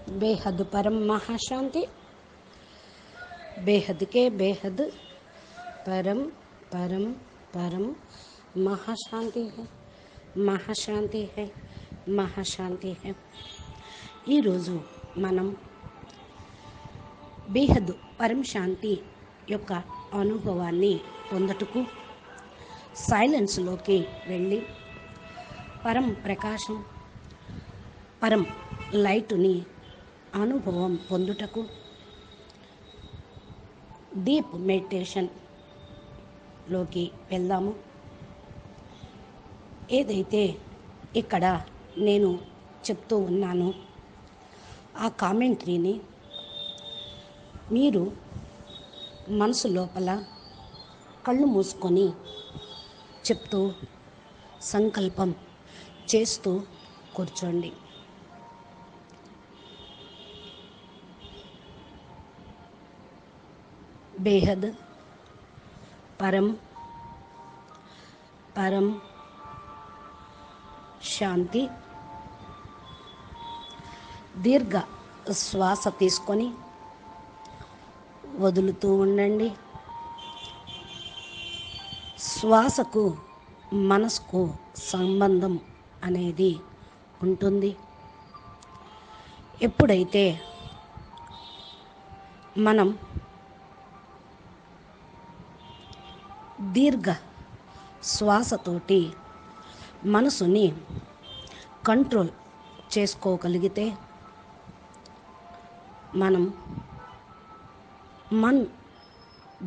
बेहद परम महाशांति, बेहद के बेहद परम परम परम महाशांति है, महाशांति है, महाशांति है। ఈరోజు మనం బేహద్ పరమ శాంతి యొక్క అనుభవాన్ని పొందుటకు సైలెన్స్లోకి వెళ్ళి పరం ప్రకాశం, పరం లైటుని అనుభవం పొందుటకు డీప్ మెడిటేషన్లోకి వెళ్దాము. ఏదైతే ఇక్కడ నేను చెప్తూ ఉన్నానో ఆ కామెంటరీని మీరు మనసు లోపల కళ్ళు మూసుకొని చెప్తూ సంకల్పం చేస్తూ కూర్చోండి. बेहद परम परम శాంతి. దీర్ఘ శ్వాస తీసుకొని వదులుతూ ఉండండి. శ్వాసకు మనసుకు సంబంధం అనేది ఉంటుంది. ఎప్పుడైతే మనం దీర్ఘ శ్వాసతోటి మనసుని కంట్రోల్ చేసుకోగలిగితే మనం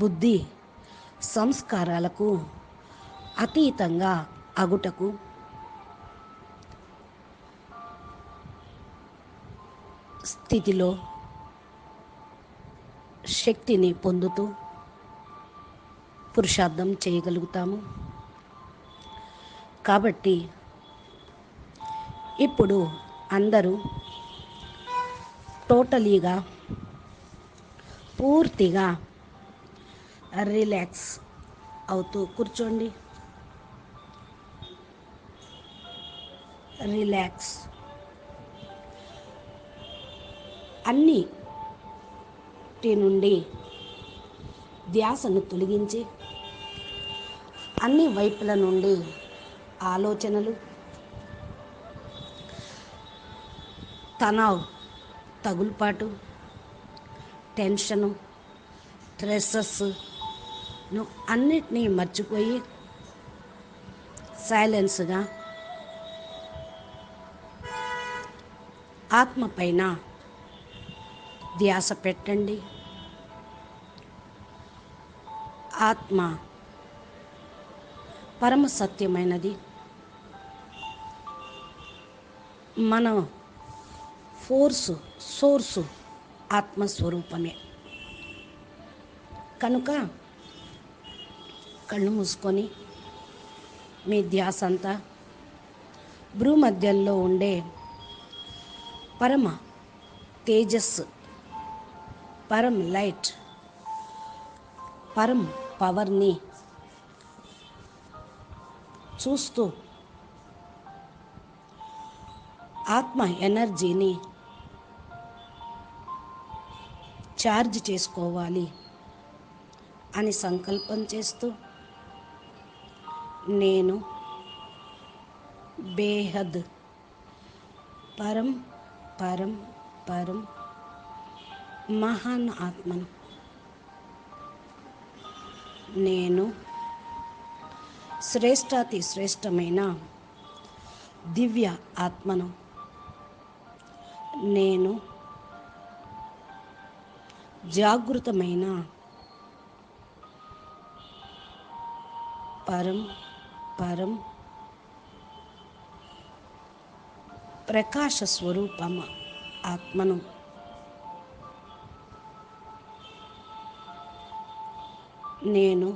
బుద్ధి సంస్కారాలకు అతీతంగా అగుటకు స్థితిలో శక్తిని పొందుతూ పురుషార్థం చేయగలుగుతాము. కాబట్టి ఇప్పుడు అందరూ టోటలీగా పూర్తిగా రిలాక్స్ అవుతూ కూర్చోండి. రిలాక్స్. అన్నిటి నుండి ధ్యాసను తొలగించి అన్ని వైపుల నుండి ఆలోచనలు, తనావ్, తగులుపాటు, టెన్షను, స్ట్రెస్సెస్ను అన్నిటినీ మర్చిపోయి సైలెన్స్గా ఆత్మ పైన ధ్యాస పెట్టండి. ఆత్మ పరమ సత్యమైనది. మన సోర్సు ఆత్మస్వరూపమే. కనుక కళ్ళు మూసుకొని మీ ధ్యాస అంతా భ్రూమధ్యంలో ఉండే పరమ తేజస్సు, పరం లైట్, పరం పవర్ని చూస్తూ ఆత్మ ఎనర్జీని ఛార్జ్ చేసుకోవాలి అని సంకల్పం చేస్తూ నేను బేహద్ పరం పరం పరం మహాన్ ఆత్మను, నేను శ్రేష్టాతి శ్రేష్టమైన దివ్య ఆత్మను, నేను జాగృతమైన పరం పరం ప్రకాశ స్వరూపం ఆత్మను, నేను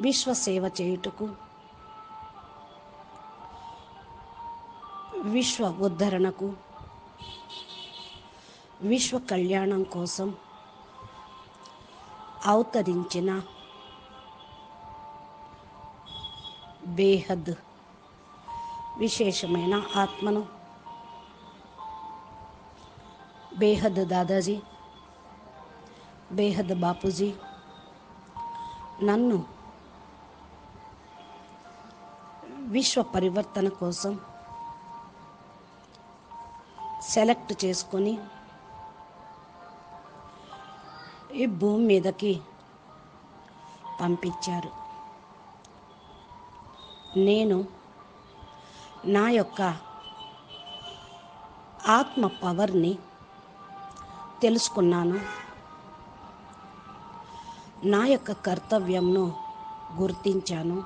విశ్వసేవ చేయుటకు, విశ్వ ఉద్ధరణకు, విశ్వ కళ్యాణం కోసం అవతరించిన బేహద్ విశేషమైన ఆత్మను బేహద్ దాదాజీ, బేహద్ బాపూజీ నన్ను విశ్వ పరివర్తన కోసం సెలెక్ట్ చేసుకొని ఈ భూమి మీదకి పంపించారు. నేను నా యొక్క ఆత్మ పవర్ని తెలుసుకున్నాను. నా యొక్క కర్తవ్యంను గుర్తించాను.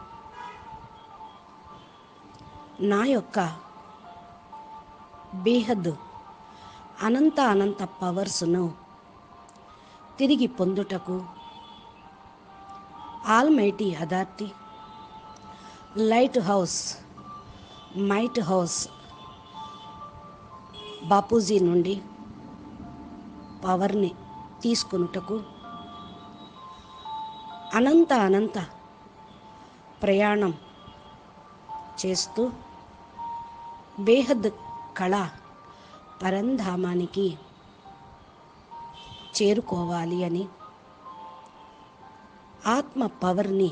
నా యొక్క బేహద్ అనంత పవర్స్ను తిరిగి పొందుటకు almighty authority, light house, might house Bapuji నుండి పవర్ని తీసుకొనుటకు అనంత ప్రయాణం చేస్తూ బేహద్ కళ పరంధామానికి చేరుకోవాలి అని ఆత్మ పవర్ని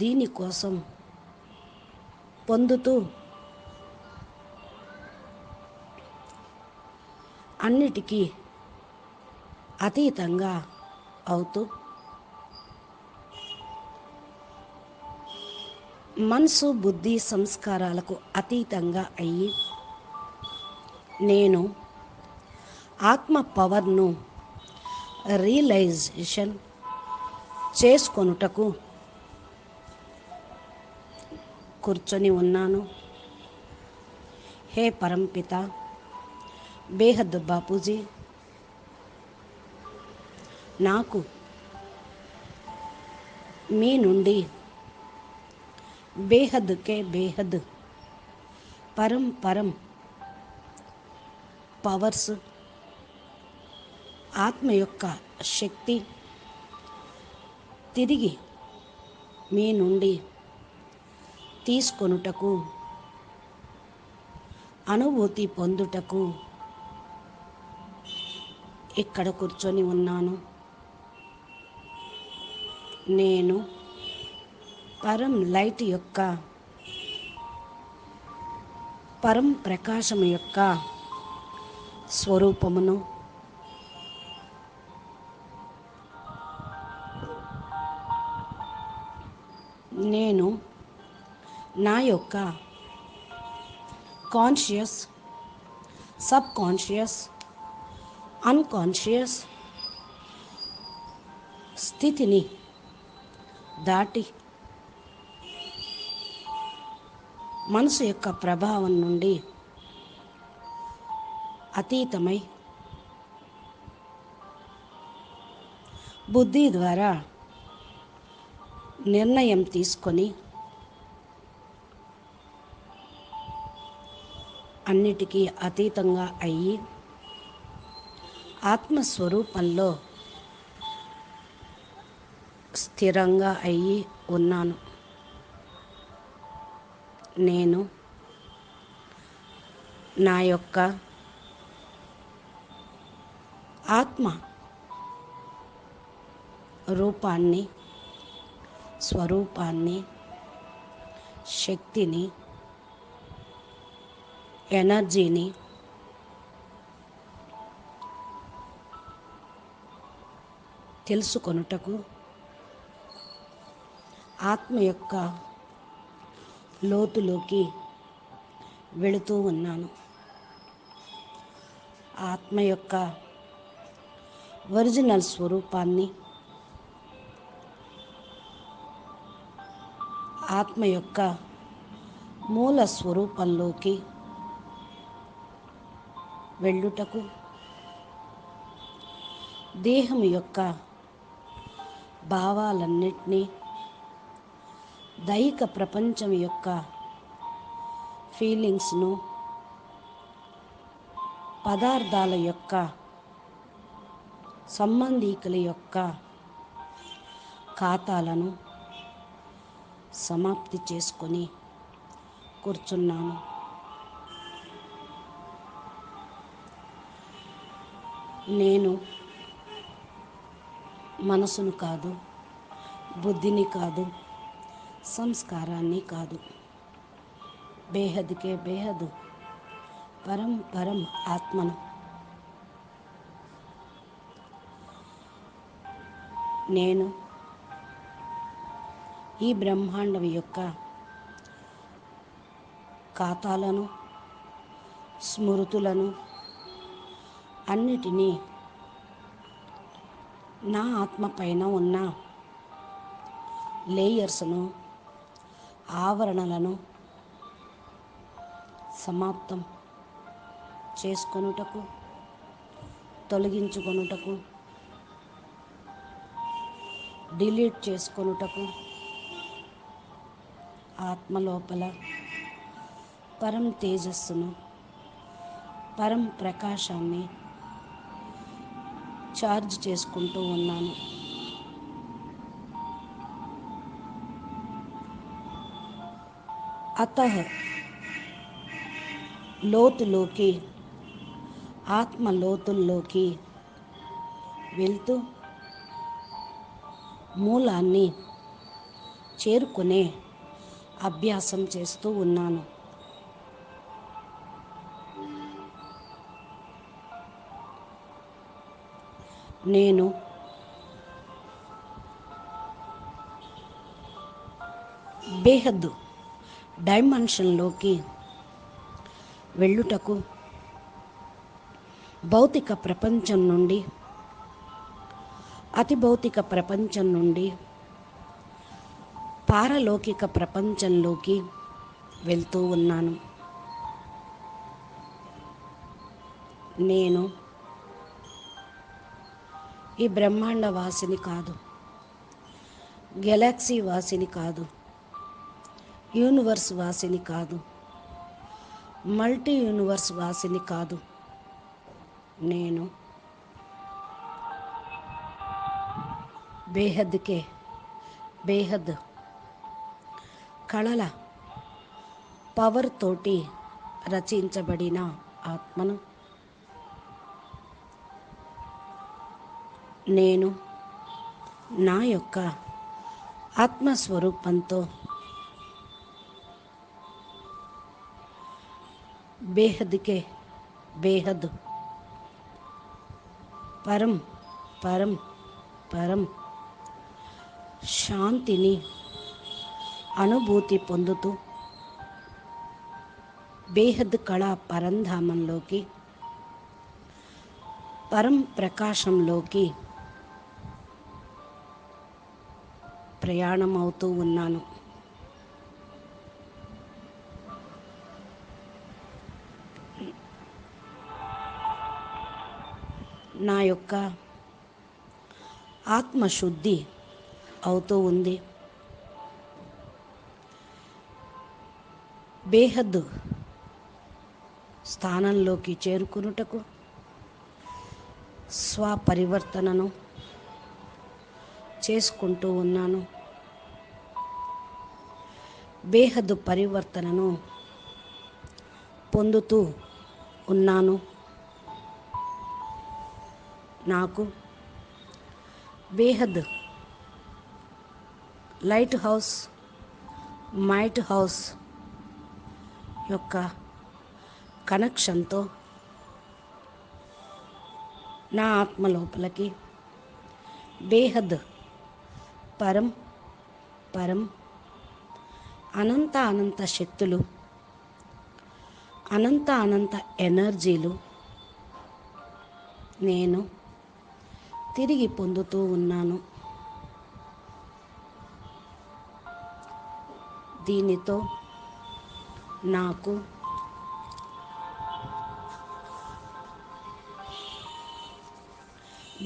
దీనికోసం పొందుతూ అన్నిటికీ అతీతంగా అవుతూ మనసు, బుద్ధి, సంస్కారాలకు అతీతంగా అయ్యి నేను ఆత్మ పవర్ను రియలైజేషన్ చేసుకొనుటకు కూర్చొని ఉన్నాను. హే పరంపిత బేహద్ బాపూజీ, నాకు మీ నుండి బేహద్ కే బేహద్ పరం పవర్స్, ఆత్మ యొక్క శక్తి తిరిగి మీ నుండి తీసుకొనుటకు, అనుభూతి పొందుటకు ఇక్కడ కూర్చొని ఉన్నాను. నేను పరం లైట్ యొక్క, పరం ప్రకాశం యొక్క స్వరూపమును నేను నా యొక్క కాన్షియస్, సబ్ కాన్షియస్, అన్కాన్షియస్ స్థితిని దాటి మనసు యొక్క ప్రభావం నుండి అతీతమై బుద్ధి ద్వారా నిర్ణయం తీసుకొని అన్నిటికీ అతీతంగా అయ్యి ఆత్మస్వరూపంలో స్థిరంగా అయ్యి ఉన్నాను. నేను నా యొక్క ఆత్మ రూపాన్ని, స్వరూపాన్ని, శక్తిని, ఎనర్జీని తెలుసుకొనుటకు ఆత్మ యొక్క లోతులోకి వెళుతూ ఉన్నాను. ఆత్మ యొక్క ఒరిజినల్ స్వరూపాన్ని, ఆత్మ యొక్క మూల స్వరూపంలోకి వెళ్ళుటకు దేహం యొక్క భావాలన్నిటినీ, దైహిక ప్రపంచం యొక్క ఫీలింగ్స్ను, పదార్థాల యొక్క, సంబంధీకుల యొక్క ఖాతాలను సమాప్తి చేసుకొని కూర్చున్నాను. నేను మనసును కాదు, బుద్ధిని కాదు, సంస్కారాన్ని కాదు, బేహద్కే బేహద్ పరం పరం ఆత్మను. నేను ఈ బ్రహ్మాండం యొక్క ఖాతాలను, స్మృతులను అన్నిటినీ నా ఆత్మ పైన ఉన్న లేయర్స్ను, ఆవరణలను సమాప్తం చేసుకొనుటకు, తొలగించుకొనుటకు, డిలీట్ చేసుకొనుటకు ఆత్మ లోపల పరం తేజస్సును, పరం ప్రకాశాన్ని ఛార్జ్ చేసుకుంటూ ఉన్నాను. అతః లోతులోకి, ఆత్మ లోతుల్లోకి వెళ్తూ మూలాన్ని చేరుకునే అభ్యాసం చేస్తూ ఉన్నాను. నేను బేహద్దు డైమెన్షన్లోకి వెళ్ళుటకు భౌతిక ప్రపంచం నుండి, అతి భౌతిక ప్రపంచం నుండి పారలౌకిక ప్రపంచంలోకి వెళ్తూ ఉన్నాను. నేను ఈ బ్రహ్మాండ వాసిని కాదు, గెలాక్సీ వాసిని కాదు, యూనివర్స్ వాసిని కాదు, మల్టీ యూనివర్స్ వాసిని కాదు. నేను బేహద్కే బేహద్ కళల పవర్ తోటి రచించబడిన ఆత్మను. నేను నా యొక్క ఆత్మస్వరూపంతో బేహద్కే బేహద్ పరం పరం పరం శాంతిని అనుభూతి పొందుతూ బేహద్ కళా పరంధామంలోకి, పరం ప్రకాశంలోకి ప్రయాణం అవుతూ ఉన్నాను. నా యొక్క ఆత్మశుద్ధి అవుతూ ఉంది. బేహద్ స్థానంలోకి చేరుకునుటకు స్వపరివర్తనను చేసుకుంటూ ఉన్నాను. బేహద్ పరివర్తనను పొందుతూ ఉన్నాను. నాకు బేహద్ లైట్ హౌస్, మైట్ హౌస్ యొక్క కనెక్షన్తో నా ఆత్మ లోపలికి బేహద్ పరం పరం అనంత అనంత శక్తులు, అనంత అనంత ఎనర్జీలు నేను తిరిగి పొందుతూ ఉన్నాను. దీనితో నాకు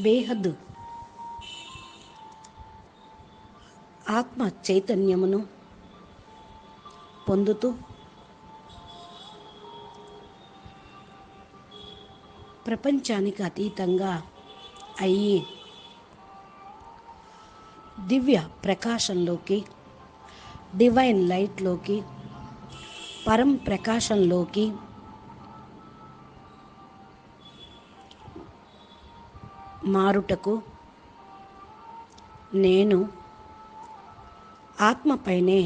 బేహద్ ఆత్మ చైతన్యమును పొందుతూ ప్రపంచానికి అతీతంగా అయ్యి దివ్య ప్రకాశంలోకి, డివైన్ లైట్లోకి, పరం ప్రకాశంలోకి మారుటకు నేను ఆత్మపైనే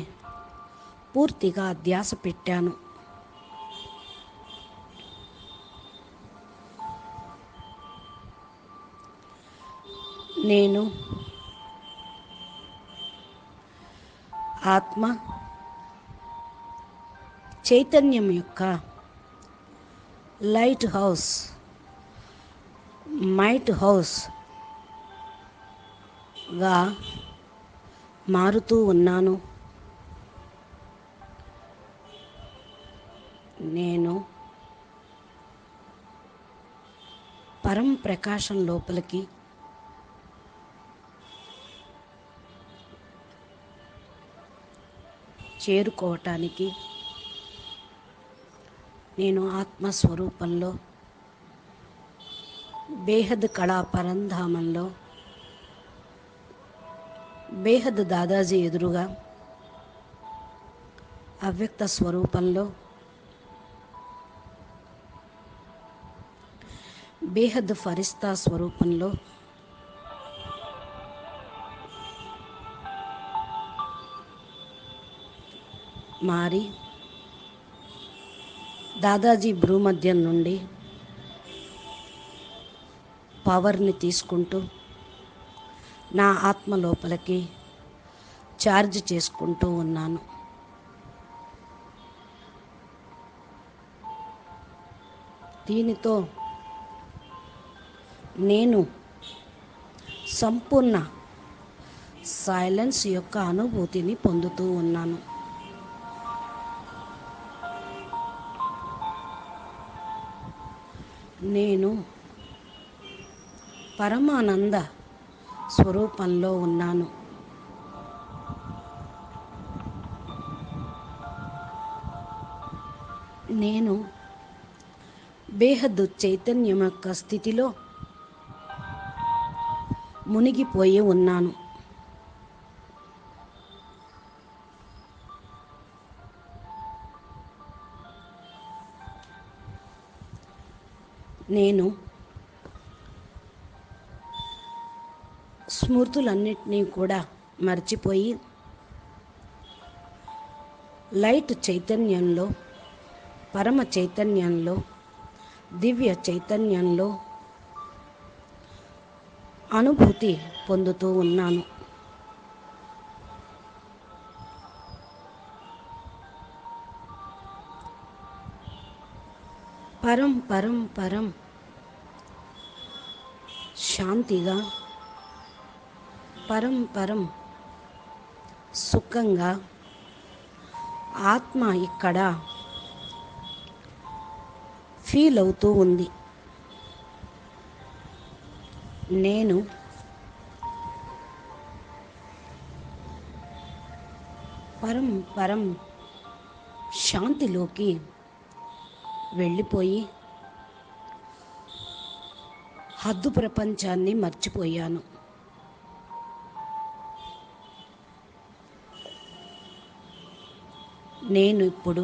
పూర్తిగా ధ్యాస పెట్టాను. నేను ఆత్మ చైతన్యం యొక్క లైట్ హౌస్, మైట్ హౌస్గా మారుతూ ఉన్నాను. నేను పరం ప్రకాశం లోపలికి చేరుకోవటానికి నేను ఆత్మస్వరూపంలో బేహద్ కళా పరంధామంలో బేహద్ దాదాజీ ఎదురుగా అవ్యక్త స్వరూపంలో బేహద్ ఫరిస్తా స్వరూపంలో మారి దాదాజీ భ్రూమధ్యం నుండి పవర్ని తీసుకుంటూ నా ఆత్మ లోపలికి ఛార్జ్ చేసుకుంటూ ఉన్నాను. దీనితో నేను సంపూర్ణ సైలెన్స్ యొక్క అనుభూతిని పొందుతూ ఉన్నాను. నేను పరమానంద స్వరూపంలో ఉన్నాను. నేను బేహద్ చైతన్యం యొక్క స్థితిలో మునిగిపోయి ఉన్నాను. నేను స్మృతులన్నిటినీ కూడా మర్చిపోయి లైట్ చైతన్యంలో, పరమ చైతన్యంలో, దివ్య చైతన్యంలో అనుభూతి పొందుతూ ఉన్నాను. పరం శాంతిగా, పరం సుఖంగా ఆత్మ ఇక్కడ ఫీల్ అవుతూ ఉంది. నేను పరం శాంతిలోకి వెళ్ళిపోయి హద్దు ప్రపంచాన్ని మర్చిపోయాను. నేను ఇప్పుడు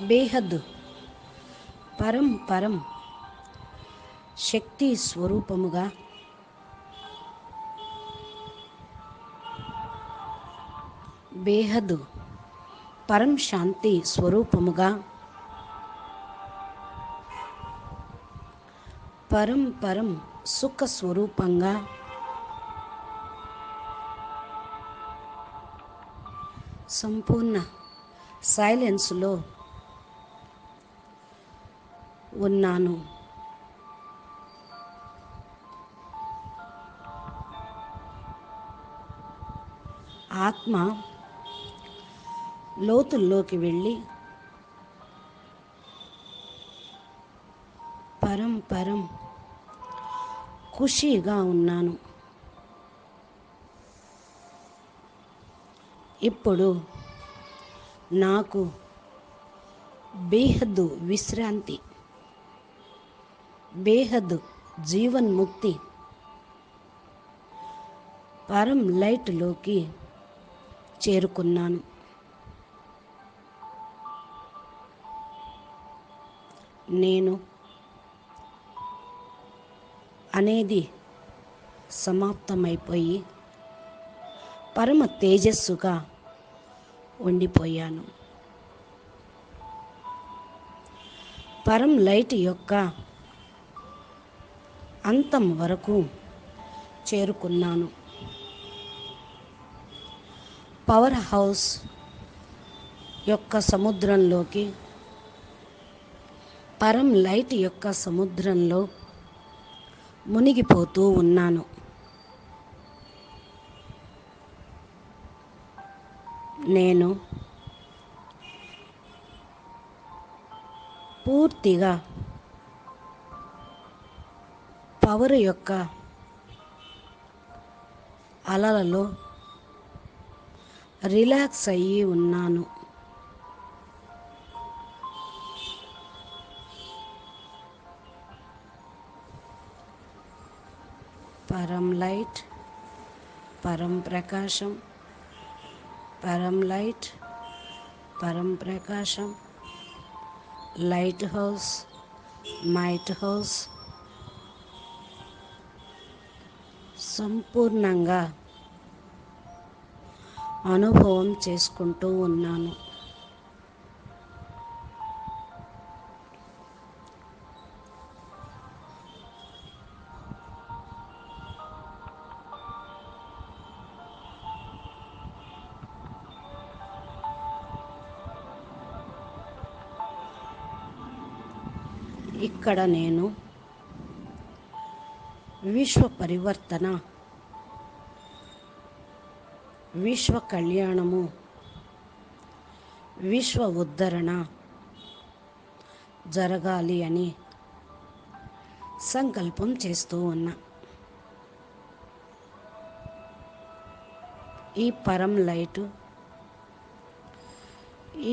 బేహద్ పరం శక్తి స్వరూపముగా బేహద్ పరం శాంతి స్వరూపముగా పరం సుఖ స్వరూపంగా సంపూర్ణ సైలెన్స్లో ఉన్నాను. ఆత్మ లోతుల్లోకి వెళ్ళి పరం ఖుషీగా ఉన్నాను. ఇప్పుడు నాకు బేహద్ విశ్రాంతి, బేహద్ జీవన్ముక్తి, పరం లైట్లోకి చేరుకున్నాను. నేను అనేది సమాప్తమైపోయి పరమ తేజస్సుగా ఉండిపోయాను. పరం లైట్ యొక్క అంతం వరకు చేరుకున్నాను. పవర్ హౌస్ యొక్క సముద్రంలోకి, పరం లైట్ యొక్క సముద్రంలో మునిగిపోతూ ఉన్నాను. నేను పూర్తిగా పవర్ యొక్క అలలలో రిలాక్స్ అయ్యి ఉన్నాను. పరం లైట్, పరం ప్రకాశం, పరం లైట్, పరం ప్రకాశం, లైట్ హౌస్, మైట్ హౌస్ సంపూర్ణంగా అనుభవం చేసుకుంటూ ఉన్నాను. ఇక్కడ నేను విశ్వ పరివర్తన, విశ్వ కళ్యాణము, విశ్వ ఉద్ధరణ జరగాలి అని సంకల్పం చేస్తూ ఉన్నా. ఈ పరం లైటు,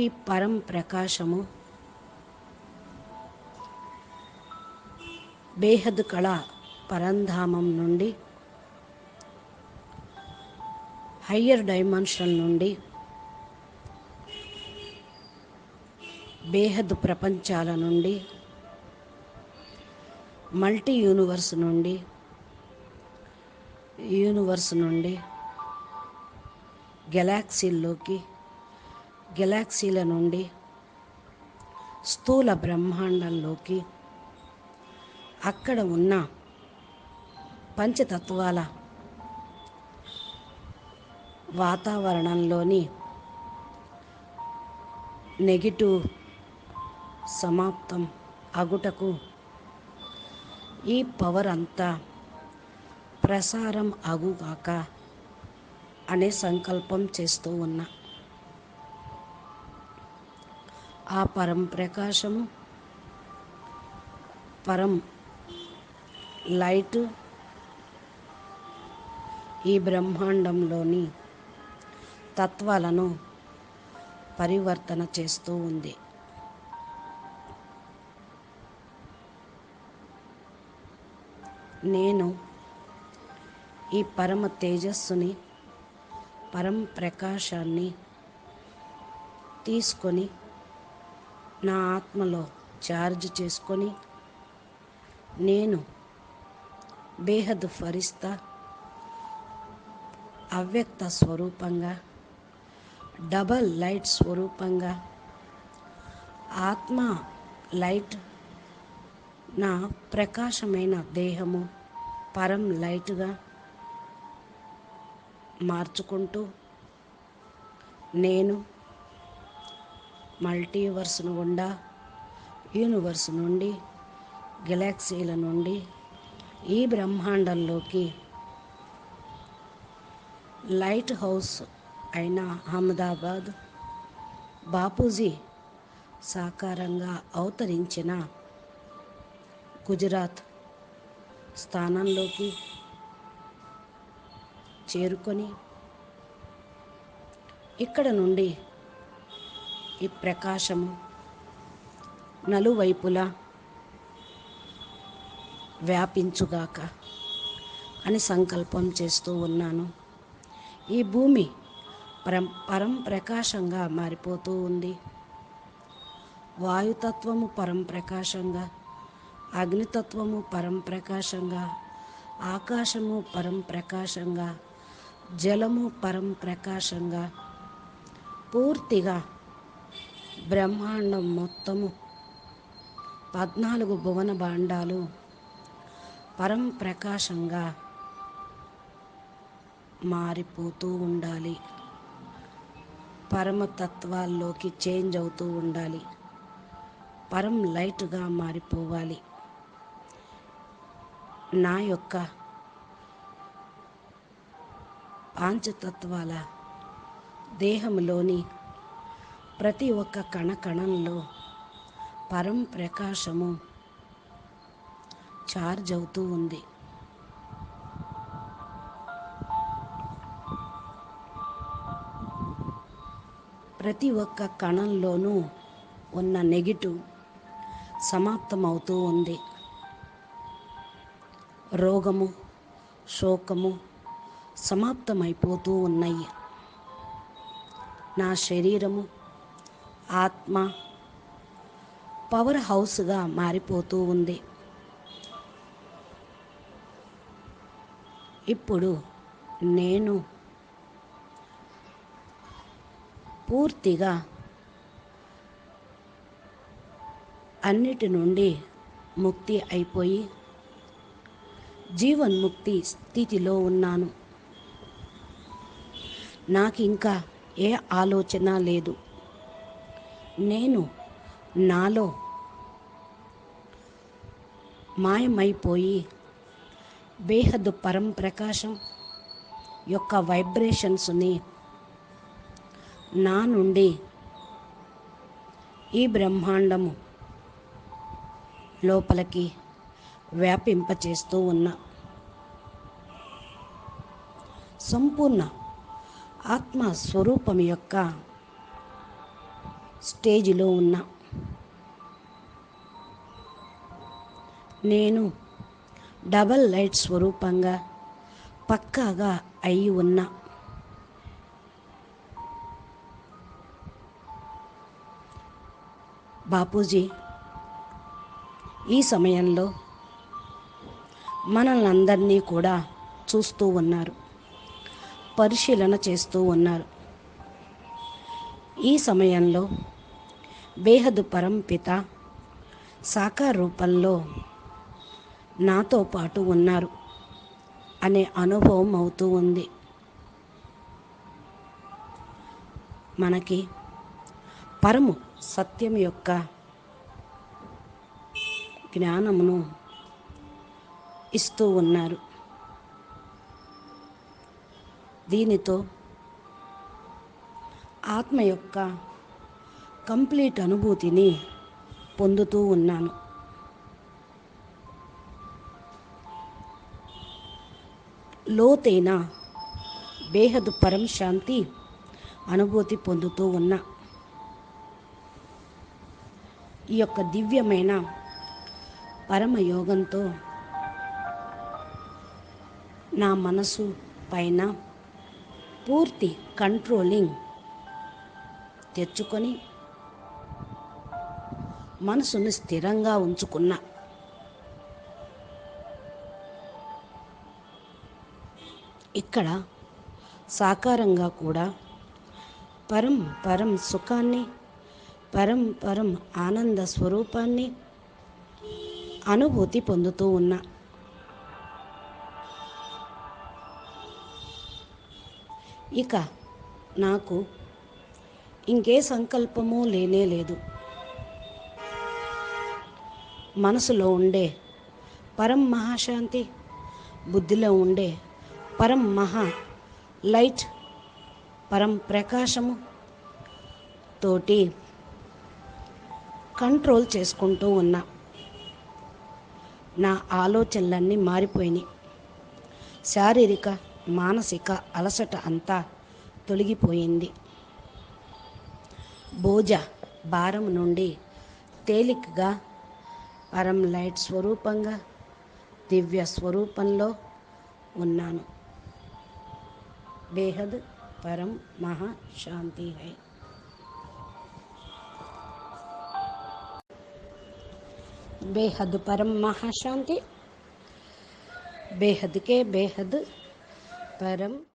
ఈ పరం ప్రకాశము బేహద్ కళ పరంధామం నుండి, హయ్యర్ డైమెన్షన్ నుండి, బేహద్ ప్రపంచాల నుండి, మల్టీ యూనివర్స్ నుండి, యూనివర్స్ నుండి గెలాక్సీల్లోకి, గెలాక్సీల నుండి స్థూల బ్రహ్మాండంలోకి, అక్కడ ఉన్న పంచతత్వాల వాతావరణంలోని నెగిటివ్ సమాప్తం అగుటకు ఈ పవర్ అంతా ప్రసారం అగుగాక అనే సంకల్పం చేస్తూ ఉన్నా. ఆ పరం ప్రకాశము, పరం లైట్ ఈ బ్రహ్మాండంలోని తత్వాలను పరివర్తన చేస్తూ ఉంది. నేను ఈ పరమ తేజస్సుని, పరం ప్రకాశాన్ని తీసుకొని నా ఆత్మలో ఛార్జ్ చేసుకొని, నేను బేహద్ ఫరిస్తా అవ్యక్త స్వరూపంగా, డబల్ లైట్ స్వరూపంగా, ఆత్మ లైట్, నా ప్రకాశమైన దేహము పరం లైట్గా మార్చుకుంటూ, నేను మల్టీవర్స్ గుండా, యూనివర్స్ నుండి, గెలాక్సీల నుండి ఈ బ్రహ్మాండంలోకి, లైట్ హౌస్ అయిన అహ్మదాబాద్ బాపూజీ సాకారంగా అవతరించిన గుజరాత్ స్థానంలోకి చేరుకొని, ఇక్కడ నుండి ఈ ప్రకాశము నలువైపులా వ్యాపించుగాక అని సంకల్పం చేస్తూ ఉన్నాను. ఈ భూమి పరం ప్రకాశంగా మారిపోతూ ఉంది. వాయుతత్వము పరం ప్రకాశంగా, అగ్నితత్వము పరం ప్రకాశంగా, ఆకాశము పరం ప్రకాశంగా, జలము పరం ప్రకాశంగా, పూర్తిగా బ్రహ్మాండం మొత్తము 14 భువన భాండాలు పరం ప్రకాశంగా మారిపోతూ ఉండాలి. పరమతత్వాల్లోకి చేంజ్ అవుతూ ఉండాలి. పరం లైట్గా మారిపోవాలి. నా యొక్క పాంచతత్వాల దేహంలోని ప్రతి ఒక్క కణకణంలో పరం ప్రకాశము చార్జ్ అవుతూ ఉంది. ప్రతి ఒక్క కణంలోనూ ఉన్న నెగిటివ్ సమాప్తమవుతూ ఉంది. రోగము, శోకము సమాప్తమైపోతూ ఉన్నాయి. నా శరీరము, ఆత్మ పవర్ హౌస్గా మారిపోతూ ఉంది. ఇప్పుడు నేను పూర్తిగా అన్నిటి నుండి ముక్తి అయిపోయి జీవన్ముక్తి స్థితిలో ఉన్నాను. నాకు ఇంకా ఏ ఆలోచన లేదు. నేను నాలో మాయమైపోయి బేహద్దు పరం ప్రకాశం యొక్క వైబ్రేషన్స్ని నా నుండి ఈ బ్రహ్మాండము లోపలికి వ్యాపింపచేస్తూ ఉన్నా. సంపూర్ణ ఆత్మస్వరూపం యొక్క స్టేజిలో ఉన్నా. నేను డబల్ లైట్ స్వరూపంగా పక్కాగా అయి ఉన్నా. బాపూజీ ఈ సమయంలో మనల్ని అందరినీ కూడా చూస్తూ ఉన్నారు, పరిశీలన చేస్తూ ఉన్నారు. ఈ సమయంలో బేహద్దు పరంపిత సాకార రూపంలో నాతో పాటు ఉన్నారు అనే అనుభవం అవుతూ ఉంది. మనకి పరము సత్యం యొక్క జ్ఞానమును ఇస్తూ ఉన్నారు. దీనితో ఆత్మ యొక్క కంప్లీట్ అనుభూతిని పొందుతూ ఉన్నాను. లోతైన బేహద్దు పరం శాంతి అనుభూతి పొందుతూ ఉన్నా. ఈ యొక్క దివ్యమైన పరమయోగంతో నా మనసు పైన పూర్తి కంట్రోలింగ్ తెచ్చుకొని మనసును స్థిరంగా ఉంచుకున్నా. ఇక్కడ సాకారంగా కూడా పరం సుఖాన్ని, పరం ఆనంద స్వరూపాన్ని అనుభూతి పొందుతూ ఉన్నా. ఇక నాకు ఇంకే సంకల్పము లేనే లేదు. మనసులో ఉండే పరం మహాశాంతి, బుద్ధిలో ఉండే పరం మహా లైట్, పరం ప్రకాశము తోటి కంట్రోల్ చేసుకుంటూ ఉన్నా. నా ఆలోచనలన్నీ మారిపోయినాయి. శారీరక మానసిక అలసట అంతా తొలగిపోయింది. బోజ భారం నుండి తేలికగా పరం లైట్ స్వరూపంగా దివ్య స్వరూపంలో ఉన్నాను. బేహద్ పరం మహా శాంతి హై. బేహద్ పరం మహాశాంతి. బేహద్కే బేహద్ పరం